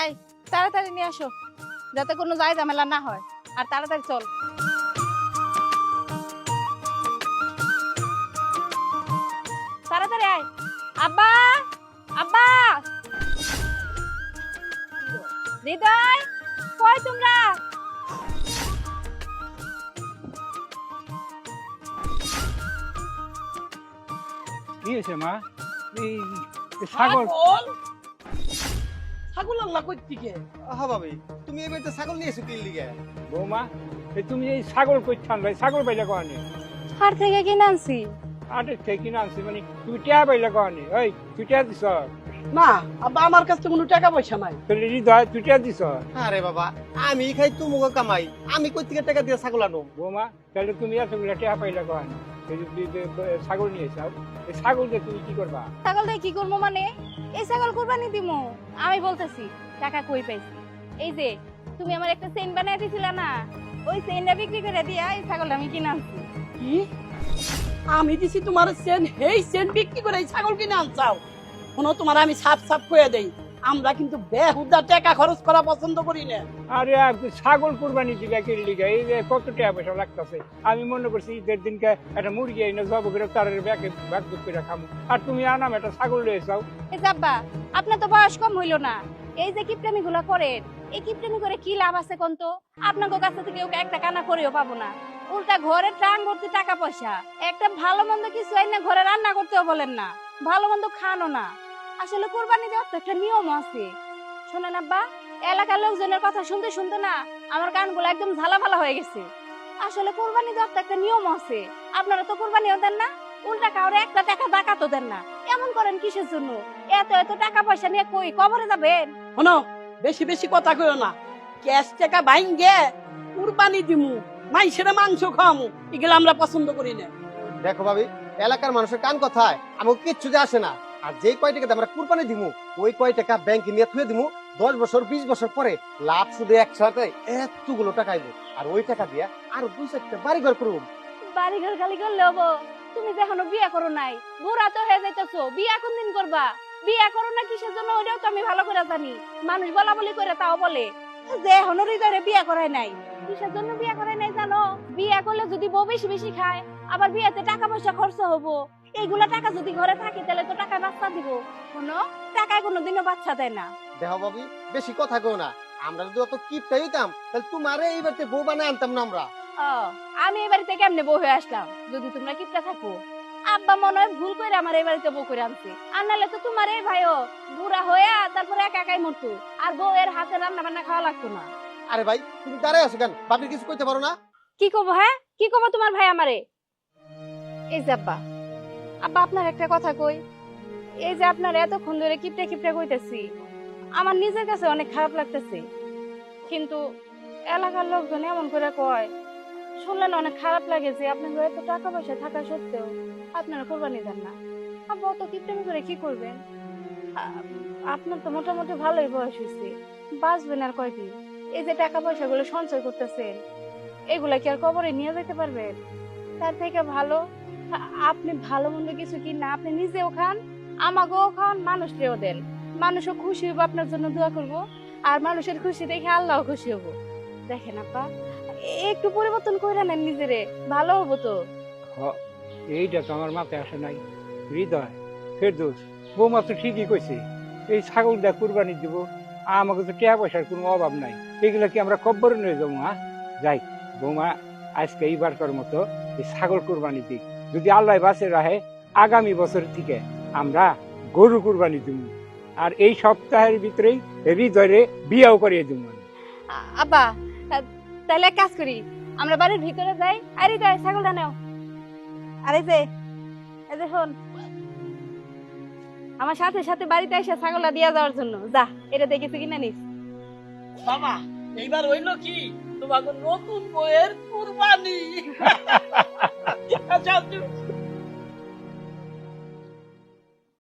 এই তাড়াতাড়ি নিয়ে আসো, যাতে কোনো যায় ঝামেলা না হয়। আর তাড়াতাড়ি চল। তাড়াতাড়ি আয়। আব্বা, আব্বা, হৃদয়, কই তোমরা? কি হয়েছে মা? এই ছাগল ছাগল আল্লাহ কই থেকে? আহা ভাবি, তুমি এই বাড়িতে ছাগল নিয়ে এসো কি লিগে? বৌমা, তুমি এই ছাগল কই ঠান্ডায় ছাগল পাইলে কহানি? হাট থেকে কিনে আনছি। আরে থেকে না আনছি মানে তুমি টিয়া পাইলে কহানি? ওই তুই টিয়া দিছ? না আব্বা, আমার কাছে কোনো টাকা পয়সা নাই। তোর হৃদয় তুই টিয়া দিছ? আরে বাবা, আমি খাই তুমুকে কামাই, আমি কই থেকে টাকা দিয়ে ছাগল আনো? বৌমা, তাহলে তুমি এতগুলো টিয়া পাইলে কহানি? এই যে ছাগল নিয়ে যাও, এই ছাগল দিয়ে তুমি কি করবা? ছাগল দিয়ে কি করবো মানে? এই ছাগল কুরবানি দিমু। আমি বলতেছি টাকা কই পাইছি। এই যে তুমি আমার একটা চেইন বানাই দিছিলা না, ওই চেইনটা বিক্রি করে দিয়া এই ছাগলটা আমি কিনে আনছি। কি? আমি দিছি তোমার সেন, হেই সেন বিক্রি করে এই ছাগল কিনে আনছাও? শোনো, তোমার আমি সাফ সাফ কয়ে দেই, আমরা কিন্তু বেহুদা টাকা খরচ করা পছন্দ করি না। আরে ছাগল কুরবানি দিবে কি লিগে? এই যে কত টাকা পয়সা লাগতেছে। আমি মনে করছি ঈদের দিনকে একটা মুরগি এনে জব করে তার ব্যাগে ব্যাগ করে খামু, আর তুমি আনাম একটা ছাগল লয়ে যাও। এই যাব্বা, আপনার তো বয়স কম হইলো না। এই যে কিপটামি গুলা করেন, এই কিপটামি করে কি লাভ আছে কোন তো? আপনার কাছে থেকে একটা কানা করেও পাবো না। উল্টা ঘরে ট্রাং ভর্তি টাকা পয়সা, একটা ভালো মন্দ কিছু এনে ঘরে রান্না করতেও বলেন না, ভালো মন্দ খানো না। আসলে কোরবানি দেওয়ার তো একটা নিয়ম আছে। শোনেন আব্বা, এলাকার লোকজনের কথা শুনতে শুনতে না আমার কানগুলো একদম ঝালাফালা হয়ে গেছে। আসলে কোরবানি দেওয়ার তো একটা নিয়ম আছে। আপনারা তো কোরবানিও দেন না, উল্টা কাউরে একটা টাকা জাকাতও দেন না। এমন করেন কিসের জন্য? এত এত টাকা পয়সা নিয়ে কই কবরে যাবেন? শোনো, বেশি বেশি কথা কইও না। ক্যাশ টাকা ভাঙ্গে কুরবানি দিমু, মাইসের মাংস খামু, এগুলো আমরা পছন্দ করি না। দেখো ভাবি, এলাকার মানুষের কান কথায় আমাকে কিচ্ছু যে আসে না। আর যে কয় টাকা আমরা কুরবানি দিমু, ওই কয় টাকা ব্যাংকে নিয়ে থুয়ে দিমু। 10 বছর 20 বছর পরে লাভ শুধু একসাথে এতগুলো টাকা আইবো। আর ওই টাকা দিয়া আরো 2-4টা বাড়ি ঘর করবো। বাড়ি ঘর খালি করলে হবো? তুমি যে এখনো বিয়া করো নাই, বুড়া তো হয়ে যাইতেছো, বিয়া কোন দিন করবা? বিয়া করো না কিসের জন্য ওইটাও তো আমি ভালো করে জানি। মানুষ বলা বলি করে তাও বলে যে এখনো হৃদয়ে বিয়া করাই নাই। কিসের জন্য বিয়া করাই নাই জানো? বিয়া করলে যদি বউ বেশি বেশি খায়, আবার বিয়াতে টাকা পয়সা খরচ হবো। এইগুলা টাকা যদি ঘরে থাকে তাহলে তো টাকা বাচ্চা দিব। শোনো, টাকায় কোনোদিনও বাচ্চা দেয় না। দেখো ভাবি, বেশি কথা কও না। আমরা যদি অত কিপটাই হইতাম, তাহলে তোমারে এই বাড়িতে বউ বানায় আনতাম না আমরা। ও, আমি এই বাড়িতে কেমনে বউ হয়ে আসলাম যদি তোমরা কিপটা থাকো? আব্বা মনে হয় ভুল করে আমার এই বাড়িতে বউ করে আনছে। আর নাহলে তো তোমার এই ভাইও বুড়া হয়ে তারপরে একা একাই মরতো, আর বউয়ের হাতে রান্না বান্না খাওয়া লাগতো না। আরে ভাই, তুমি দাঁড়ায় আছো কেন? ভাবির কিছু কইতে পারো না? কি করবো? হ্যাঁ, কি করবো তোমার ভাই আমারে? এই যে আব্বা, আব্বা আপনার একটা কথা কই। এই যে আপনার এতক্ষণ ধরে কিপটে কিপটে কইতেছি, আমার নিজের কাছে অনেক খারাপ লাগতেছে। কিন্তু এলাকার লোকজন এমন করে কয়, শুনলেন অনেক খারাপ লাগে যে আপনার এত টাকা পয়সা থাকা সত্ত্বেও আপনারা কোরবানি দেন না। আব্বা অত কিপটামি করে কি করবেন? আপনার তো মোটামুটি ভালোই বয়স হয়েছে, বাঁচবেন আর কয়দিন? এই যে টাকা পয়সা গুলো সঞ্চয় করতেছেন, এগুলা কি আর কবরে নিয়ে যেতে পারবেন? তার থেকে ভালো আপনি ভালো মন্দ কিছু কিনা আপনি নিজেও খান, আমাকেও খান, মানুষকেও দেন। মানুষও খুশি হইব, আপনার জন্য দোয়া করবো, আর মানুষের খুশি দেখে আল্লাহ খুশি হবো। দেখেন আপা, একটু পরিবর্তন করে নেন নিজেরে, ভালো হবো তো। এইটা তো আমার মাথায় আসে নাই। হৃদয়, ফেরদৌস, বৌমা তো ঠিকই কইছে। এই ছাগল দিয়ে কুরবানি দিব, আমাকে তো টাকা পয়সার কোনো অভাব নাই। এগুলা কি আমরা কব্বরে নিয়ে যাবো? হ্যাঁ, যাই বৌমা, আজকে এইবারকার মতো এই ছাগল কুরবানি দিক। যদি আল্লাহ বাঁচে রাখে, আগামী বছর থেকে আমরা গরু কুরবানি দিব। আর এই সপ্তাহের ভিতরেই হৃদয়ে বিয়াও করিয়ে দিব। আব্বা, তাহলে এক কাজ করি, আমরা বাড়ির ভিতরে যাই, আরে যাই ছাগলটা নাও। আরে যে এই যে শোন, আমার সাথে সাথে বাড়িতে এসে ছাগলটা দিয়ে যাওয়ার জন্য যা, এটা দেখে তুই কিনে নিস। বাবা, এইবার হইলো কি তোমাকে নতুন বইয়ের কুরবানি। আচ্ছা,